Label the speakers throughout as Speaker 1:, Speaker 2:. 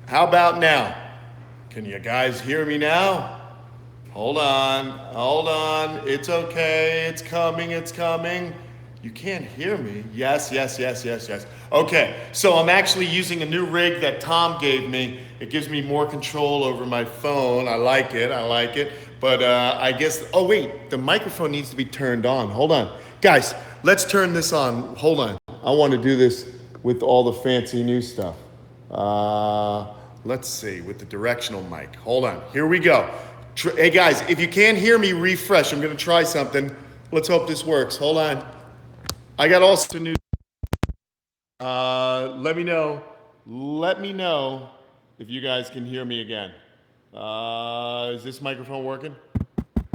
Speaker 1: How about now? Can you guys hear me now? Hold on, hold on. It's okay. It's coming. It's coming. You can't hear me. Yes, yes, yes, yes, yes. Okay, so I'm actually using a new rig that Tom gave me. It gives me more control over my phone. I like it. I like it. But I guess. Oh wait, the microphone needs to be turned on. Hold on, guys. Let's turn this on. Hold on. I want to do this with all the fancy new stuff. Uh, let's see, with the directional mic. Hold on. Here we go. Hey guys, if you can't hear me, refresh. I'm going to try something. Let's hope this works. Hold on. I got all sorts of new. Let me know. Let me know if you guys can hear me again. Is this microphone working?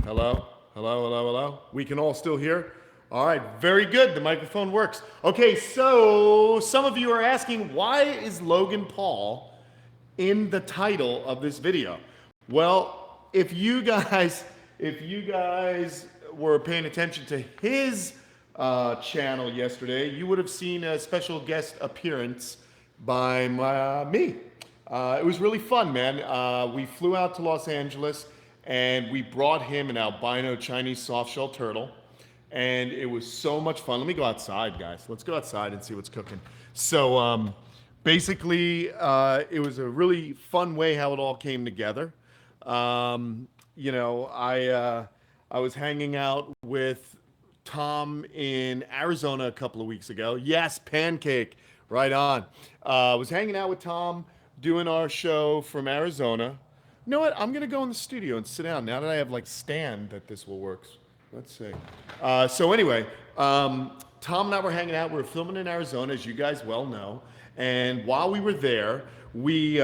Speaker 1: Hello? Hello, hello, hello? We can all still hear? All right, very good. The microphone works. Okay, so some of you are asking, why is Logan Paul in the title of this video? Well, if you guys were paying attention to his channel yesterday, you would have seen a special guest appearance by me. It was really fun, man. We flew out to Los Angeles and we brought him an albino Chinese softshell turtle. And it was so much fun. Let me go outside, guys. Let's go outside and see what's cooking. So basically, it was a really fun way how it all came together. I was hanging out with Tom in Arizona a couple of weeks ago. Yes, pancake, right on. I was hanging out with Tom doing our show from Arizona. You know what? I'm gonna go in the studio and sit down now that I have like stand that this will work. Let's see. So anyway, Tom and I were hanging out. We were filming in Arizona, as you guys well know. And while we were there, we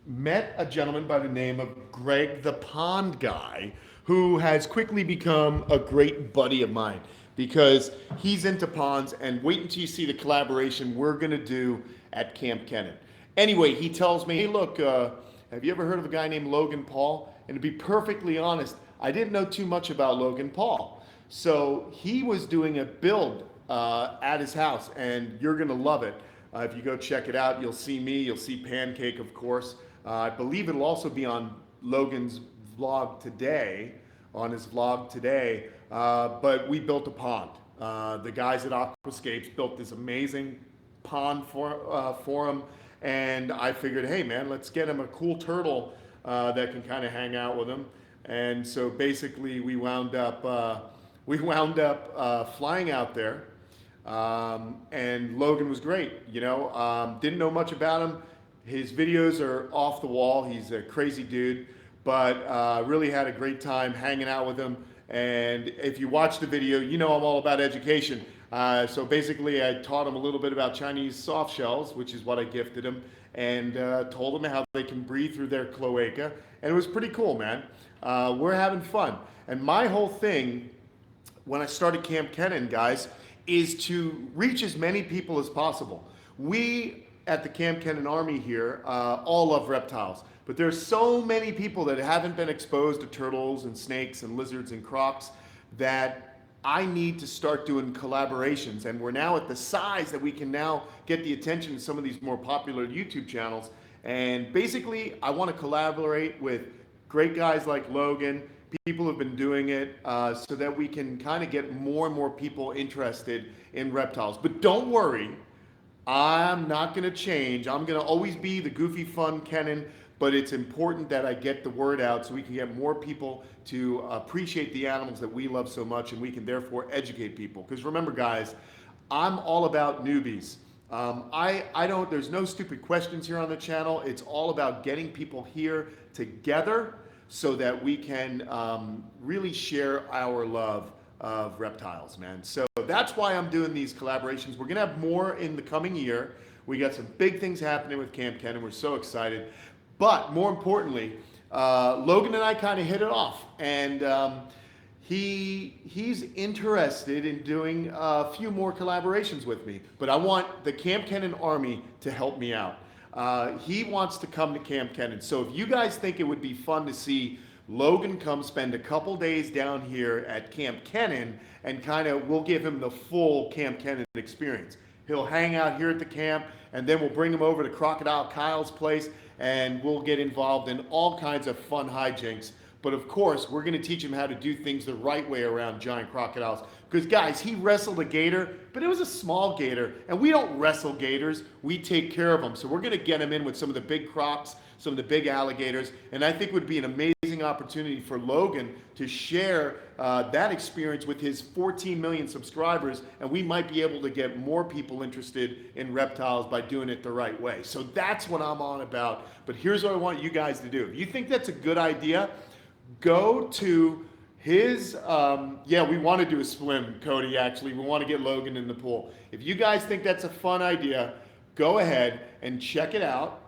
Speaker 1: met a gentleman by the name of Greg the Pond Guy, who has quickly become a great buddy of mine because he's into ponds. And wait until you see the collaboration we're gonna do at Kamp Kenan. Anyway, he tells me, hey, look, have you ever heard of a guy named Logan Paul? And to be perfectly honest, I didn't know too much about Logan Paul. So he was doing a build at his house, and you're going to love it. If you go check it out, you'll see me, you'll see Pancake, of course. I believe it'll also be on Logan's vlog today, but we built a pond. The guys at Aquascapes built this amazing pond for him, and I figured, hey man, let's get him a cool turtle that can kind of hang out with him. And so basically, we wound up flying out there, and Logan was great. Didn't know much about him. His videos are off the wall. He's a crazy dude, but really had a great time hanging out with him. And if you watch the video, you know I'm all about education. So basically, I taught him a little bit about Chinese soft shells, which is what I gifted him, and told him how they can breathe through their cloaca. And it was pretty cool, man. We're having fun. And my whole thing, when I started Kamp Kenan, guys, is to reach as many people as possible. We at the Kamp Kenan Army here all love reptiles, but there's so many people that haven't been exposed to turtles and snakes and lizards and crocs that I need to start doing collaborations. And we're now at the size that we can now get the attention of some of these more popular YouTube channels. And basically, I want to collaborate with great guys like Logan, people who've been doing it, so that we can kind of get more and more people interested in reptiles. But don't worry, I'm not going to change. I'm going to always be the goofy, fun Kenan, but it's important that I get the word out so we can get more people to appreciate the animals that we love so much, and we can therefore educate people. Because remember, guys, I'm all about newbies. There's no stupid questions here on the channel. It's all about getting people here together so that we can really share our love of reptiles, man. So that's why I'm doing these collaborations. We're gonna have more in the coming year. We got some big things happening with Kamp Kenan. We're so excited. But more importantly, Logan and I kind of hit it off, and he's interested in doing a few more collaborations with me. But I want the Kamp Kenan Army to help me out. He wants to come to Kamp Kenan. So if you guys think it would be fun to see Logan come spend a couple days down here at Kamp Kenan, and kind of we'll give him the full Kamp Kenan experience. He'll hang out here at the camp, and then we'll bring him over to Crocodile Kyle's place, and we'll get involved in all kinds of fun hijinks. But of course, we're going to teach him how to do things the right way around giant crocodiles. Because guys, he wrestled a gator, but it was a small gator. And we don't wrestle gators, we take care of them. So we're going to get him in with some of the big crocs, some of the big alligators. And I think it would be an amazing opportunity for Logan to share that experience with his 14 million subscribers. And we might be able to get more people interested in reptiles by doing it the right way. So that's what I'm on about. But here's what I want you guys to do. If you think that's a good idea, go to his, we want to do a swim, Cody, actually. We want to get Logan in the pool. If you guys think that's a fun idea, go ahead and check it out.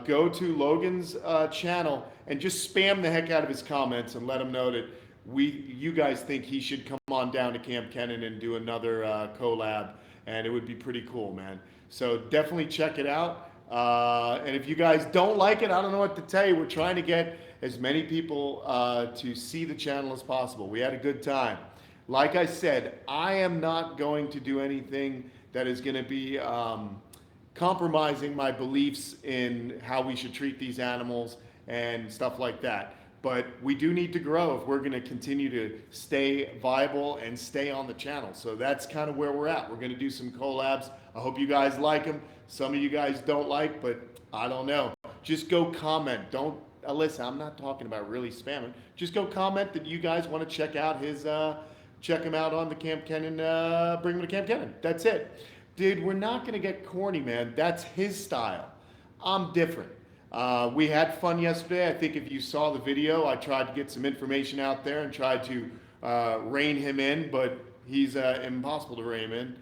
Speaker 1: Go to Logan's channel and just spam the heck out of his comments and let him know that you guys think he should come on down to Kamp Kenan and do another collab, and it would be pretty cool, man. So definitely check it out. And if you guys don't like it, I don't know what to tell you. We're trying to get as many people to see the channel as possible. We had a good time. Like I said, I am not going to do anything that is going to be compromising my beliefs in how we should treat these animals and stuff like that. But we do need to grow if we're going to continue to stay viable and stay on the channel. So that's kind of where we're at. We're going to do some collabs. I hope you guys like them. Some of you guys don't like, but I don't know. Just go comment. Don't, listen, I'm not talking about really spamming. Just go comment that you guys want to check out his, check him out on the Kamp Kenan, bring him to Kamp Kenan. That's it. Dude, we're not going to get corny, man. That's his style. I'm different. We had fun yesterday. I think if you saw the video, I tried to get some information out there and tried to rein him in, but he's impossible to rein him in.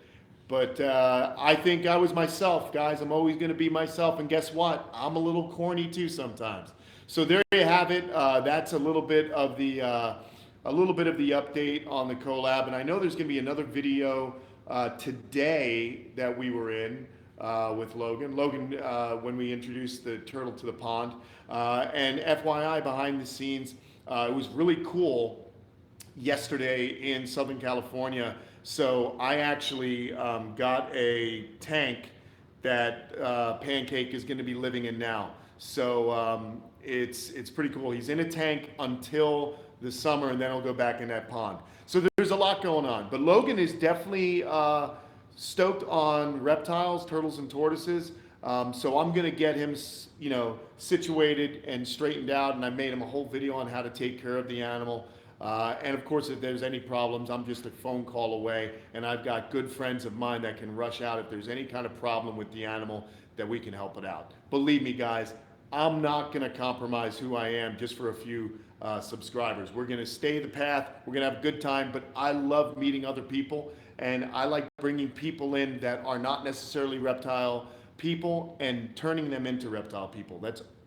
Speaker 1: But I think I was myself, guys. I'm always going to be myself, and guess what? I'm a little corny too sometimes. So there you have it. That's a little bit of the update on the collab, and I know there's going to be another video today that we were in with Logan. Logan, when we introduced the turtle to the pond, and FYI, behind the scenes, it was really cool yesterday in Southern California. So I actually got a tank that Pancake is going to be living in now. So it's pretty cool. He's in a tank until the summer, and then he'll go back in that pond. So there's a lot going on. But Logan is definitely stoked on reptiles, turtles, and tortoises. So I'm going to get him, situated and straightened out. And I made him a whole video on how to take care of the animal. And of course, if there's any problems, I'm just a phone call away, and I've got good friends of mine that can rush out if there's any kind of problem with the animal, that we can help it out. Believe me, guys, I'm not going to compromise who I am just for a few subscribers. We're going to stay the path. We're going to have a good time, but I love meeting other people, and I like bringing people in that are not necessarily reptile people and turning them into reptile people.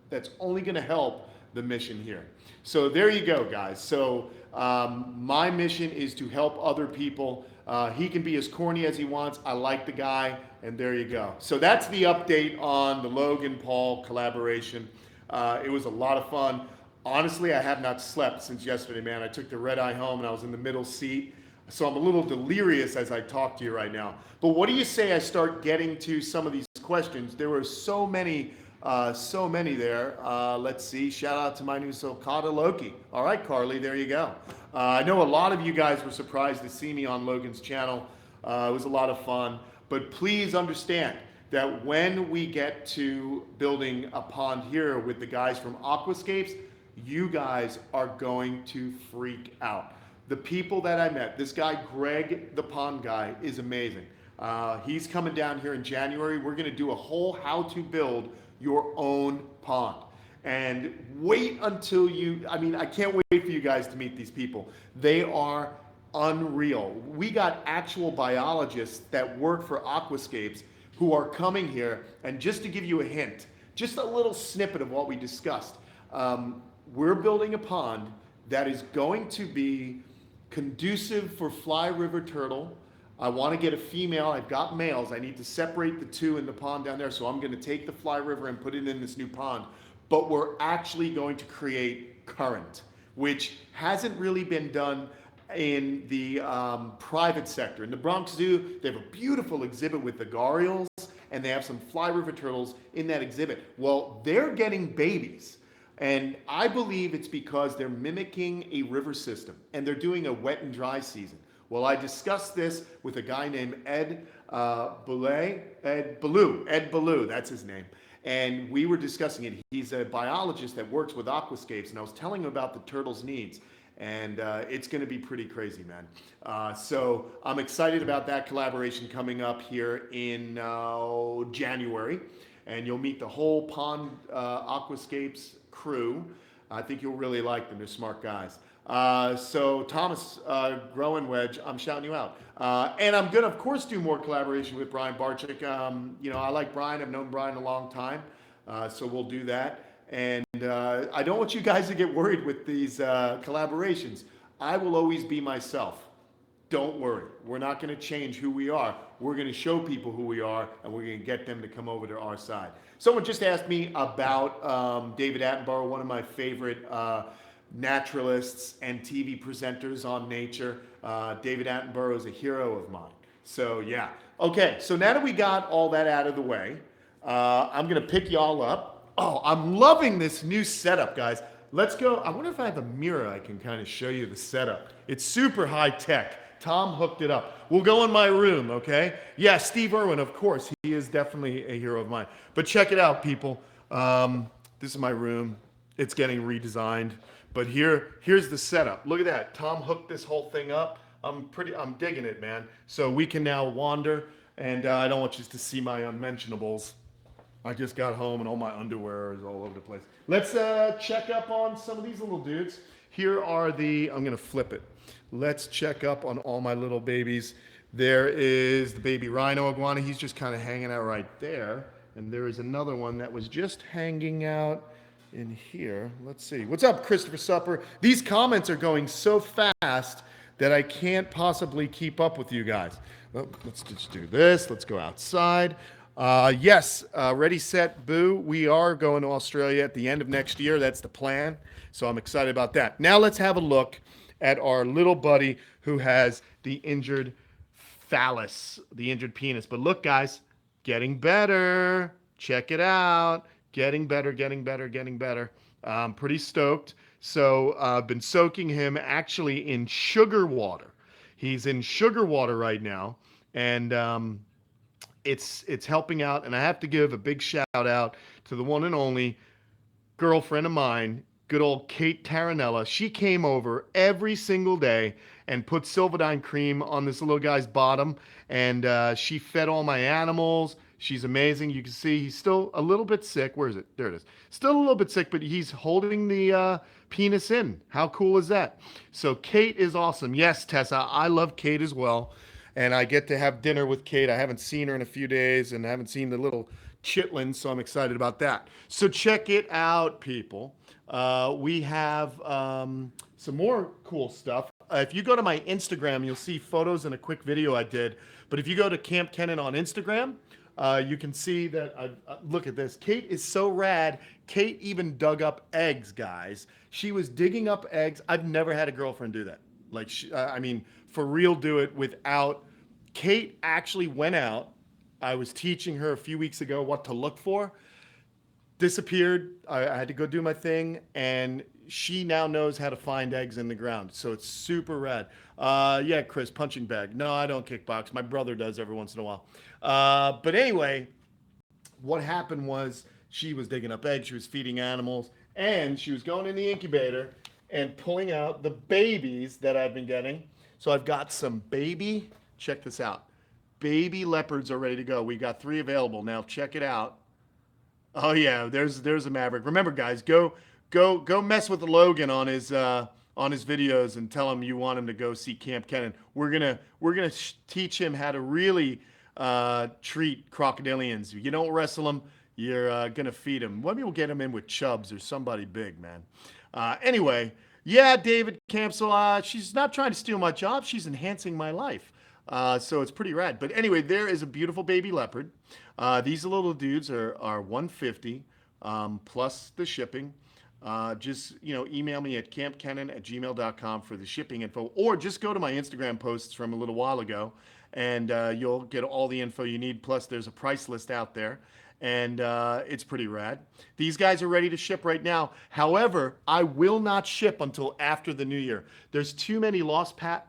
Speaker 1: That's only going to help the mission here. So there you go, guys. So my mission is to help other people. He can be as corny as he wants. I like the guy, and there you go. So that's the update on the Logan Paul collaboration. It was a lot of fun. Honestly, I have not slept since yesterday, man. I took the red eye home, and I was in the middle seat. So I'm a little delirious as I talk to you right now. But what do you say I start getting to some of these questions? There were so many there. Let's see. Shout out to my new Sulcata Loki. All right, Carly, there you go. I know a lot of you guys were surprised to see me on Logan's channel. It was a lot of fun. But please understand that when we get to building a pond here with the guys from Aquascapes, you guys are going to freak out. The people that I met, this guy, Greg, the pond guy, is amazing. He's coming down here in January. We're going to do a whole how to build your own pond. And wait until I can't wait for you guys to meet these people. They are unreal. We got actual biologists that work for Aquascapes who are coming here, and just to give you a hint, just a little snippet of what we discussed, we're building a pond that is going to be conducive for fly river turtle. I want to get a female. I've got males. I need to separate the two in the pond down there, so I'm going to take the fly river and put it in this new pond. But we're actually going to create current, which hasn't really been done in the private sector. In the Bronx Zoo, they have a beautiful exhibit with the gharials, and they have some fly river turtles in that exhibit. Well, they're getting babies. And I believe it's because they're mimicking a river system, and they're doing a wet and dry season. Well, I discussed this with a guy named Ed Ballou, that's his name. And we were discussing it. He's a biologist that works with aquascapes, and I was telling him about the turtles' needs. And it's going to be pretty crazy, man. So I'm excited about that collaboration coming up here in January. And you'll meet the whole Pond Aquascapes crew. I think you'll really like them. They're smart guys. So Thomas Groen Wedge, I'm shouting you out. And I'm gonna, of course, do more collaboration with Brian Barczyk. I like Brian. I've known Brian a long time, so we'll do that. And I don't want you guys to get worried with these collaborations. I will always be myself. Don't worry. We're not going to change who we are. We're going to show people who we are, and we're going to get them to come over to our side. Someone just asked me about David Attenborough, one of my favorite naturalists and TV presenters on nature. David Attenborough is a hero of mine. So, yeah. Okay, so now that we got all that out of the way, I'm going to pick y'all up. Oh, I'm loving this new setup, guys. Let's go. I wonder if I have a mirror I can kind of show you the setup. It's super high tech. Tom hooked it up. We'll go in my room, okay? Yeah, Steve Irwin, of course. He is definitely a hero of mine. But check it out, people. This is my room. It's getting redesigned. But here's the setup. Look at that. Tom hooked this whole thing up. I'm digging it, man. So we can now wander, and I don't want you to see my unmentionables. I just got home and all my underwear is all over the place. Let's check up on some of these little dudes. Here are I'm gonna flip it. Let's check up on all my little babies. There is the baby rhino iguana. He's just kind of hanging out right there. And there is another one that was just hanging out in here. Let's see. What's up, Christopher Supper? These comments are going so fast that I can't possibly keep up with you guys. Well, let's just do this. Let's go outside. Yes, ready, set, boo. We are going to Australia at the end of next year. That's the plan. So I'm excited about that. Now let's have a look at our little buddy who has the injured phallus, the injured penis. But look, guys, getting better. Check it out. Getting better, getting better, getting better. I'm pretty stoked. So I've been soaking him actually in sugar water. He's in sugar water right now. And it's helping out, and I have to give a big shout out to the one and only girlfriend of mine, good old Kate Taranella. She came over every single day and put Silvadine cream on this little guy's bottom, and she fed all my animals. She's amazing. You can see he's still a little bit sick. Where is it? There it is. Still a little bit sick, but he's holding the penis in. How cool is that? So Kate is awesome. Yes, Tessa, I love Kate as well. And I get to have dinner with Kate. I haven't seen her in a few days and I haven't seen the little chitlins, so I'm excited about that. So check it out, people. We have some more cool stuff. If you go to my Instagram, you'll see photos and a quick video I did. But if you go to Kamp Kenan on Instagram, you can see that, look at this. Kate is so rad. Kate even dug up eggs, guys. She was digging up eggs. I've never had a girlfriend do that. Like, for real, do it without. Kate actually went out. I was teaching her a few weeks ago what to look for. Disappeared. I had to go do my thing, and she now knows how to find eggs in the ground. So it's super rad. Yeah, Chris, punching bag. No, I don't kickbox. My brother does every once in a while. But anyway, what happened was she was digging up eggs. She was feeding animals, and she was going in the incubator and pulling out the babies that I've been getting. So I've got some baby, check this out. Baby leopards are ready to go. We got 3 available. Now check it out. Oh yeah, there's a Maverick. Remember, guys, go mess with Logan on his videos and tell him you want him to go see Kamp Kenan. We're gonna teach him how to really treat crocodilians. You don't wrestle them, you're gonna feed them. Maybe we'll get him in with Chubbs or somebody big, man. Anyway, yeah, David Campsell, she's not trying to steal my job. She's enhancing my life. So it's pretty rad. But anyway, there is a beautiful baby leopard. These little dudes are $150 plus the shipping. just email me at kampkenan@gmail.com for the shipping info, or just go to my Instagram posts from a little while ago, and you'll get all the info you need. Plus, there's a price list out there, and it's pretty rad. These guys are ready to ship right now. However, I will not ship until after the new year. There's too many lost There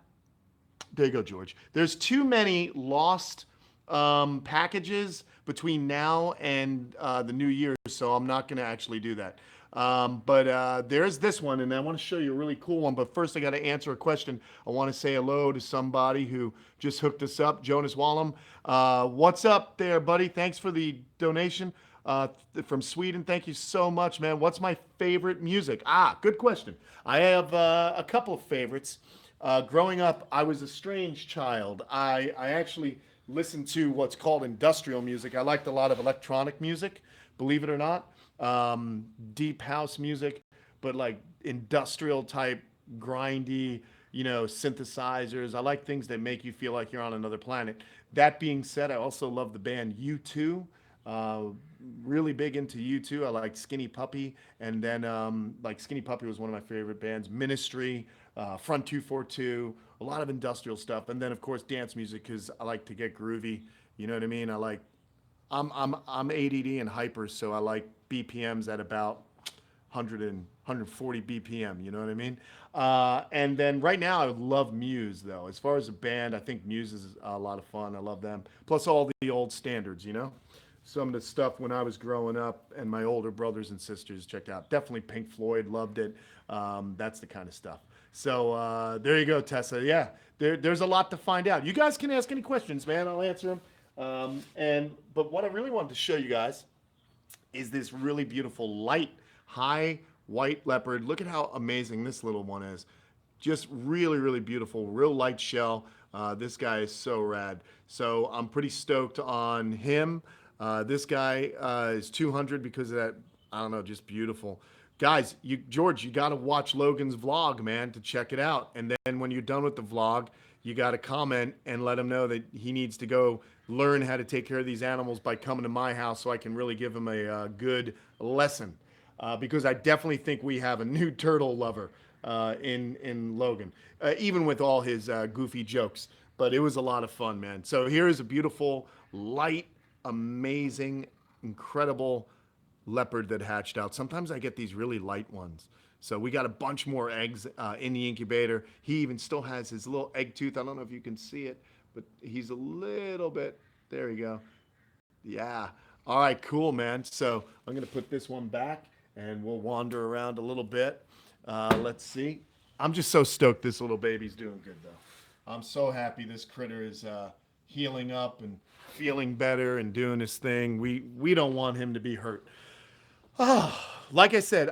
Speaker 1: you go, George. There's too many lost packages between now and the new year, so I'm not going to actually do that. But there's this one, and I want to show you a really cool one. But first, I got to answer a question. I want to say hello to somebody who just hooked us up, Jonas Wallum. What's up there, buddy? Thanks for the donation from Sweden. Thank you so much, man. What's my favorite music? Good question. I have a couple of favorites. Growing up, I was a strange child. I actually listened to what's called industrial music. I liked a lot of electronic music, believe it or not. Deep house music, but like industrial type, grindy, synthesizers. I like things that make you feel like you're on another planet. That being said, I also love the band U2. Really big into U2. I like Skinny Puppy, and then like Skinny Puppy was one of my favorite bands. Ministry, Front 242, a lot of industrial stuff, and then of course dance music because I like to get groovy. You know what I mean? I'm ADD and hyper, so I like BPMs at about 140 BPM. You know what I mean? And then right now, I love Muse though. As far as a band, I think Muse is a lot of fun. I love them. Plus all the old standards. Some of the stuff when I was growing up, and my older brothers and sisters checked out. Definitely Pink Floyd, loved it. That's the kind of stuff. So there you go, Tessa. Yeah, there's a lot to find out. You guys can ask any questions, man. I'll answer them. But what I really wanted to show you guys is this really beautiful light, high white leopard. Look at how amazing this little one is. Just really, really beautiful, real light shell. This guy is so rad. So I'm pretty stoked on him. This guy is 200 because of that, I don't know, just beautiful. Guys, George, you got to watch Logan's vlog, man, to check it out. And then when you're done with the vlog, you got to comment and let him know that he needs to go learn how to take care of these animals by coming to my house so I can really give him a good lesson. Because I definitely think we have a new turtle lover in Logan, even with all his goofy jokes. But it was a lot of fun, man. So here is a beautiful, light, amazing, incredible leopard that hatched out. Sometimes I get these really light ones. So we got a bunch more eggs in the incubator. He even still has his little egg tooth. I don't know if you can see it, but he's a little bit, there you go. Yeah. All right, cool, man. So I'm going to put this one back and we'll wander around a little bit. Let's see. I'm just so stoked this little baby's doing good, though. I'm so happy this critter is healing up and feeling better and doing his thing. We don't want him to be hurt. Like I said,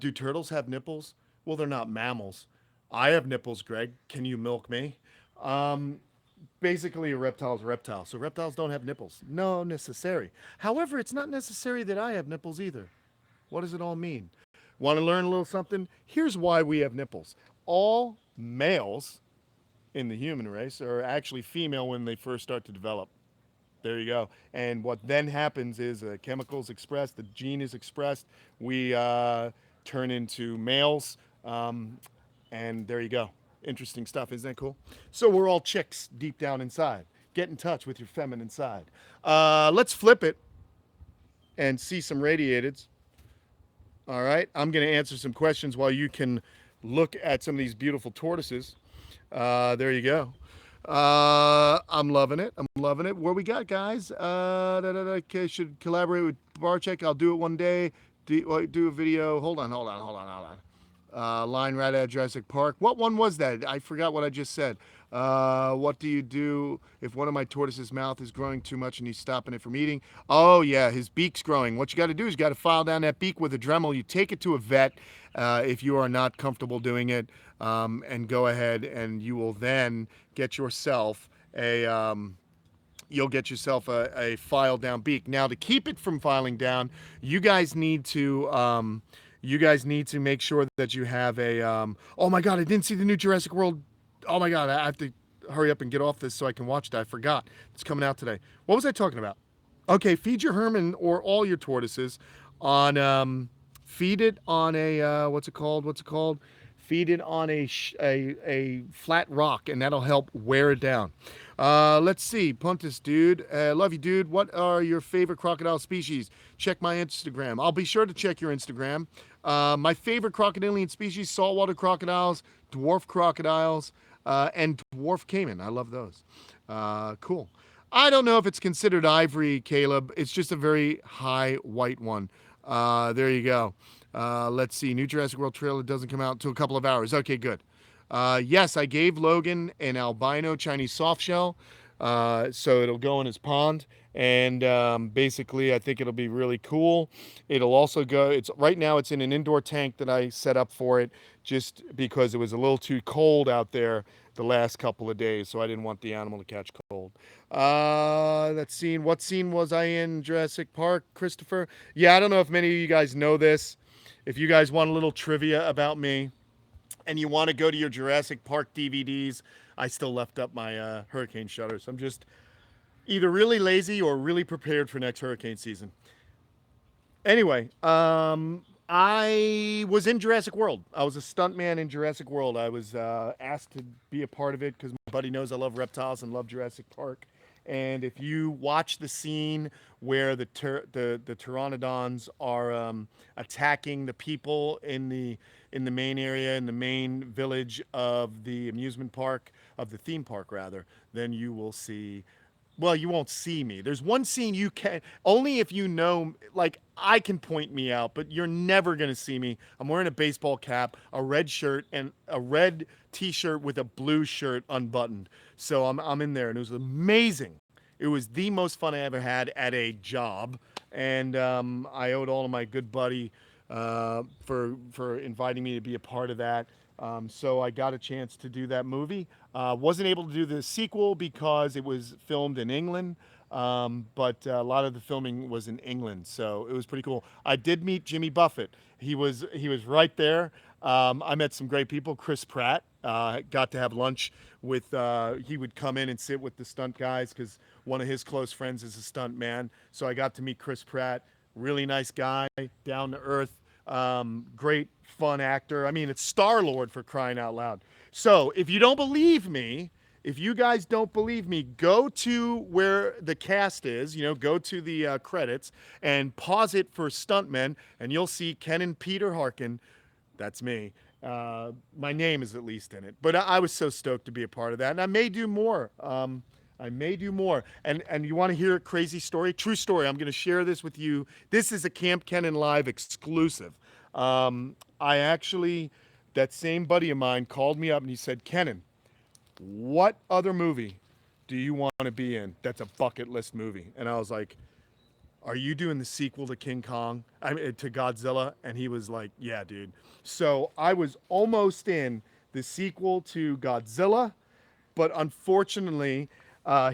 Speaker 1: do turtles have nipples? Well, they're not mammals. I have nipples, Greg. Can you milk me? Basically, a reptile is a reptile. So reptiles don't have nipples. No necessary. However, it's not necessary that I have nipples either. What does it all mean? Want to learn a little something? Here's why we have nipples. All males in the human race are actually female when they first start to develop. There you go. And what then happens is chemicals expressed, the gene is expressed, we turn into males, and there you go. Interesting stuff, isn't that cool? So we're all chicks deep down inside. Get in touch with your feminine side. Let's flip it and see some radiateds. All right, I'm going to answer some questions while you can look at some of these beautiful tortoises. There you go. I'm loving it. I'm loving it. What we got, guys? Okay, should collaborate with Barchek. I'll do it one day. Do a video. Hold on. Line right at Jurassic Park. What one was that? I forgot what I just said. What do you do if one of my tortoises' mouth is growing too much and he's stopping it from eating? Oh, yeah, his beak's growing. What you got to do is you got to file down that beak with a Dremel. You take it to a vet if you are not comfortable doing it, and go ahead and you will then get yourself a file down beak. Now, to keep it from filing down, you guys need to make sure that you have a oh my god, I didn't see the new Jurassic World. Oh my god, I have to hurry up and get off this so I can watch it. I forgot. It's coming out today. What was I talking about? Okay, feed your Herman or all your tortoises on feed it on a what's it called? What's it called? Feed it on a flat rock, and that'll help wear it down. Let's see, Puntus, dude. Love you, dude. What are your favorite crocodile species? Check my Instagram. I'll be sure to check your Instagram. My favorite crocodilian species: saltwater crocodiles, dwarf crocodiles, and dwarf caiman. I love those. Cool. I don't know if it's considered ivory, Caleb. It's just a very high white one. There you go. Let's see. New Jurassic World trailer doesn't come out until a couple of hours. Okay, good. Yes, I gave Logan an albino Chinese softshell, so it'll go in his pond. And basically, I think it'll be really cool. It'll also go. It's right now. It's in an indoor tank that I set up for it, just because it was a little too cold out there the last couple of days, so I didn't want the animal to catch cold. That scene. What scene was I in Jurassic Park, Christopher? Yeah, I don't know if many of you guys know this. If you guys want a little trivia about me, and you want to go to your Jurassic Park DVDs, I still left up my hurricane shutters. I'm just either really lazy or really prepared for next hurricane season. Anyway, I was in Jurassic World. I was a stuntman in Jurassic World. I was asked to be a part of it because my buddy knows I love reptiles and love Jurassic Park. And if you watch the scene where the pteranodons are attacking the people in the main area, in the main village of the amusement park, of the theme park rather, then you will see. Well, you won't see me. There's one scene you can only if you know, like I can point me out, but you're never gonna see me. I'm wearing a baseball cap, a red shirt, and a red T-shirt with a blue shirt unbuttoned. So I'm in there, and it was amazing. It was the most fun I ever had at a job, and I owed all of my good buddy for inviting me to be a part of that. So I got a chance to do that movie. Wasn't able to do the sequel because it was filmed in England, but a lot of the filming was in England, so it was pretty cool. I did meet Jimmy Buffett. He was right there. I met some great people. Chris Pratt, got to have lunch with. He would come in and sit with the stunt guys because one of his close friends is a stunt man. So I got to meet Chris Pratt. Really nice guy, down to earth. Great fun actor. I mean, it's Star-Lord, for crying out loud. So if you don't believe me, if you guys don't believe me, go to where the cast is, go to the credits and pause it for stuntmen, and you'll see Kenan Peter Harkin. That's me. My name is at least in it. But I was so stoked to be a part of that, and I may do more. I may do more. And you want to hear a crazy story? True story. I'm going to share this with you. This is a Kamp Kenan Live exclusive. That same buddy of mine called me up and he said, Kenan, what other movie do you want to be in that's a bucket list movie? And I was like, are you doing the sequel to King Kong? To Godzilla? And he was like, yeah, dude. So I was almost in the sequel to Godzilla, but unfortunately,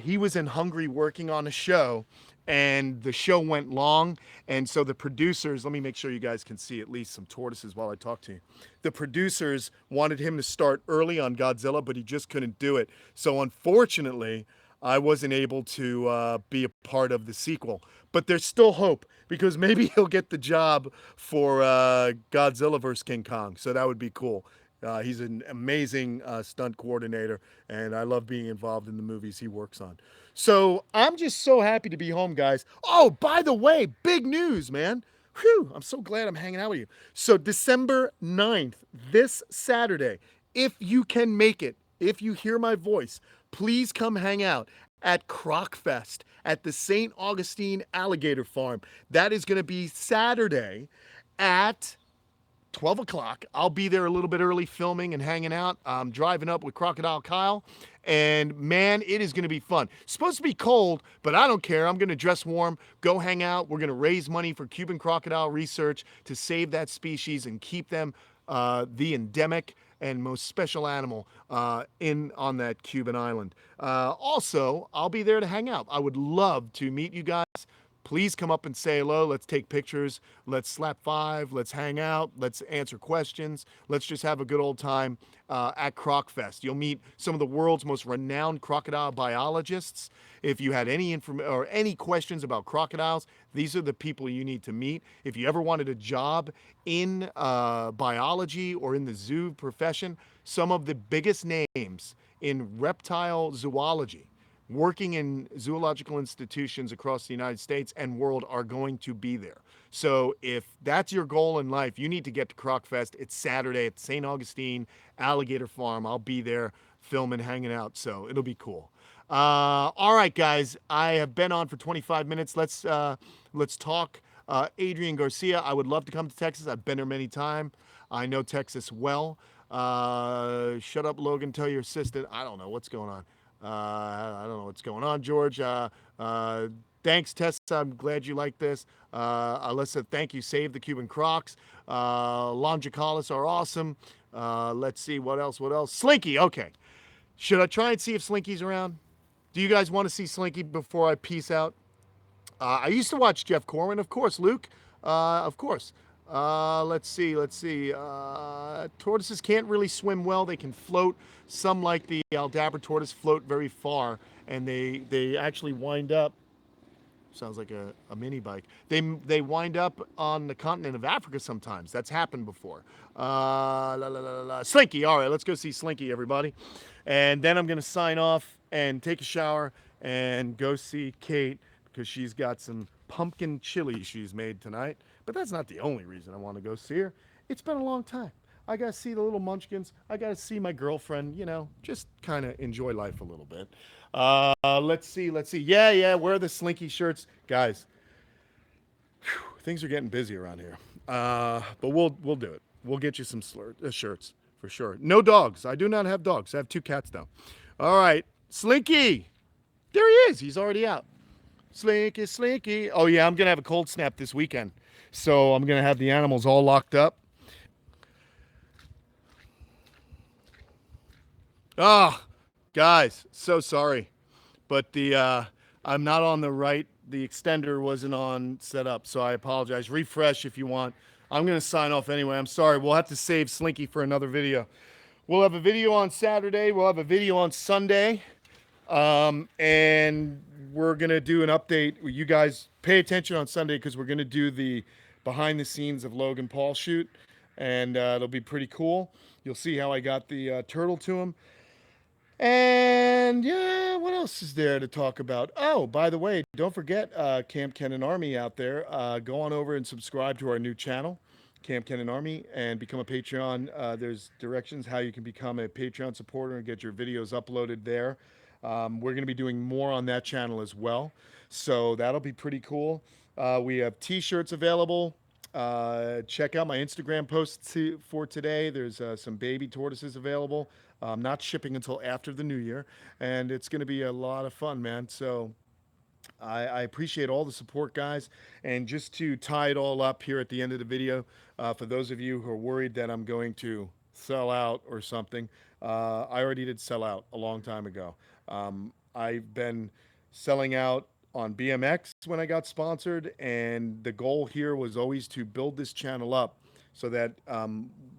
Speaker 1: he was in Hungary working on a show, and the show went long. And so the producers, let me make sure you guys can see at least some tortoises while I talk to you. The producers wanted him to start early on Godzilla, but he just couldn't do it. So unfortunately, I wasn't able to be a part of the sequel. But there's still hope, because maybe he'll get the job for Godzilla vs. King Kong. So that would be cool. He's an amazing stunt coordinator, and I love being involved in the movies he works on. So I'm just so happy to be home, guys. Oh, by the way, big news, man. Whew, I'm so glad I'm hanging out with you. So December 9th, this Saturday, if you can make it, if you hear my voice, please come hang out at Crocfest at the St. Augustine Alligator Farm. That is going to be Saturday at 12 o'clock. I'll be there a little bit early filming and hanging out. I'm driving up with Crocodile Kyle, and man, it is going to be fun. It's supposed to be cold, but I don't care. I'm going to dress warm, go hang out. We're going to raise money for Cuban crocodile research to save that species and keep them the endemic and most special animal on that Cuban island. Also, I'll be there to hang out. I would love to meet you guys. please come up and say hello. Let's take pictures. Let's slap five. Let's hang out. Let's answer questions. Let's just have a good old time at CrocFest. You'll meet some of the world's most renowned crocodile biologists. If you had any information or any questions about crocodiles, these are the people you need to meet. If you ever wanted a job in biology or in the zoo profession, some of the biggest names in reptile zoology working in zoological institutions across the United States and world are going to be there. So if that's your goal in life, you need to get to CrocFest. It's Saturday at St. Augustine Alligator Farm. I'll be there filming, hanging out, so it'll be cool. All right, guys, I have been on for 25 minutes. Let's talk Adrian Garcia. I would love to come to Texas. I've been there many times. I know Texas well. Shut up, Logan. Tell your assistant. I don't know what's going on. I don't know what's going on, George. Thanks, Tessa. I'm glad you like this. Alyssa, thank you. Save the Cuban Crocs. Longicalis are awesome. Let's see what else. Slinky. Okay. Should I try and see if Slinky's around? Do you guys want to see Slinky before I peace out? I used to watch Jeff Corwin, of course. Luke, of course. Let's see. Tortoises can't really swim well. They can float. Some, like the Aldabra tortoise, float very far, and they actually wind up. Sounds like a mini bike. They wind up on the continent of Africa sometimes. That's happened before. Slinky. All right, let's go see Slinky, everybody. And then I'm going to sign off and take a shower and go see Kate because she's got some pumpkin chili she's made tonight. But that's not the only reason I want to go see her. It's been a long time. I got to see the little munchkins. I got to see my girlfriend, just kind of enjoy life a little bit. Let's see. Yeah, wear the Slinky shirts. Guys, things are getting busy around here. But we'll do it. We'll get you some shirts for sure. No dogs. I do not have dogs. I have 2 cats, though. All right. Slinky. There he is. He's already out. Slinky. Oh, yeah, I'm going to have a cold snap this weekend. So I'm going to have the animals all locked up. Oh, guys, so sorry. But I'm not on the right. The extender wasn't on set up, so I apologize. Refresh if you want. I'm going to sign off anyway. I'm sorry. We'll have to save Slinky for another video. We'll have a video on Saturday. We'll have a video on Sunday. And we're going to do an update. You guys pay attention on Sunday because we're going to do the behind the scenes of Logan Paul shoot. And it'll be pretty cool. You'll see how I got the turtle to him. And yeah, what else is there to talk about? Oh, by the way, don't forget Kamp Kenan Army out there. Go on over and subscribe to our new channel, Kamp Kenan Army, and become a Patreon. There's directions how you can become a Patreon supporter and get your videos uploaded there. We're going to be doing more on that channel as well. So that'll be pretty cool. We have t-shirts available. Check out my Instagram posts for today. There's some baby tortoises available. Not shipping until after the new year, and it's going to be a lot of fun, man. So I appreciate all the support, guys. And just to tie it all up here at the end of the video, for those of you who are worried that I'm going to sell out or something, I already did sell out a long time ago. I've been selling out on BMX when I got sponsored, and the goal here was always to build this channel up so that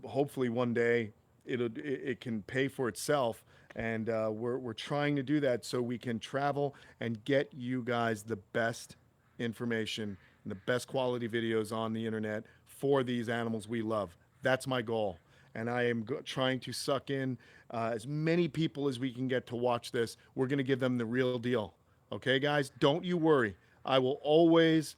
Speaker 1: hopefully one day it can pay for itself, and we're trying to do that so we can travel and get you guys the best information and the best quality videos on the internet for these animals we love. That's my goal, and I am trying to suck in as many people as we can get to watch this. We're going to give them the real deal. Okay, guys, don't you worry. I will always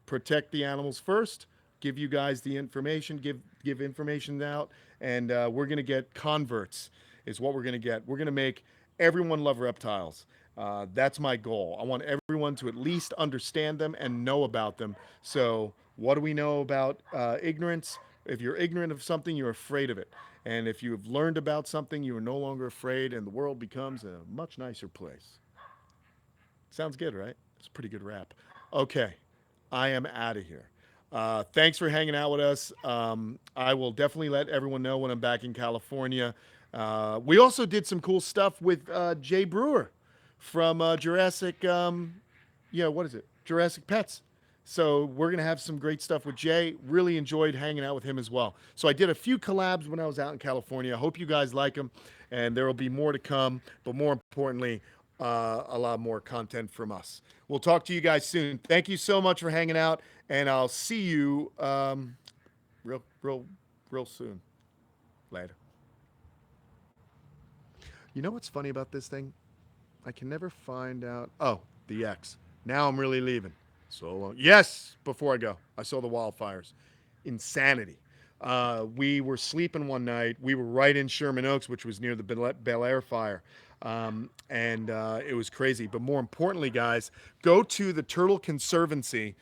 Speaker 1: protect the animals first, give you guys the information, give information out, and we're going to get converts is what we're going to get. We're going to make everyone love reptiles. That's my goal. I want everyone to at least understand them and know about them. So what do we know about ignorance? If you're ignorant of something, you're afraid of it. And if you've learned about something, you are no longer afraid, and the world becomes a much nicer place. Sounds good, right? It's a pretty good rap. Okay, I am out of here. Thanks for hanging out with us. I will definitely let everyone know when I'm back in California. We also did some cool stuff with Jay Brewer from Jurassic. What is it? Jurassic Pets. So we're going to have some great stuff with Jay. Really enjoyed hanging out with him as well. So I did a few collabs when I was out in California. I hope you guys like them, and there will be more to come. But more importantly, a lot more content from us. We'll talk to you guys soon. Thank you so much for hanging out, and I'll see you real soon. Later. You know what's funny about this thing? I can never find out. Oh, the X. Now I'm really leaving. So long. Yes, before I go, I saw the wildfires. Insanity. We were sleeping one night. We were right in Sherman Oaks, which was near the Bel Air fire. And it was crazy. But more importantly, guys, go to the Turtle Conservancy.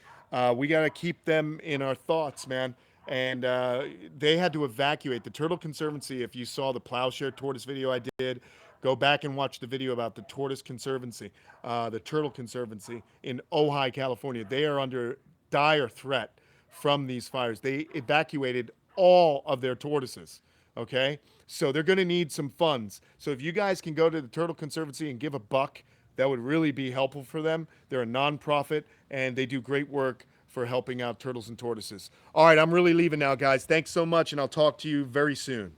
Speaker 1: We got to keep them in our thoughts, man. And they had to evacuate the Turtle Conservancy. If you saw the plowshare tortoise video I did, go back and watch the video about the Tortoise Conservancy, the Turtle Conservancy in Ojai, California. They are under dire threat from these fires. They evacuated all of their tortoises. Okay, so they're going to need some funds. So if you guys can go to the Turtle Conservancy and give $1, that would really be helpful for them. They're a nonprofit and they do great work for helping out turtles and tortoises. All right, I'm really leaving now, guys. Thanks so much, and I'll talk to you very soon.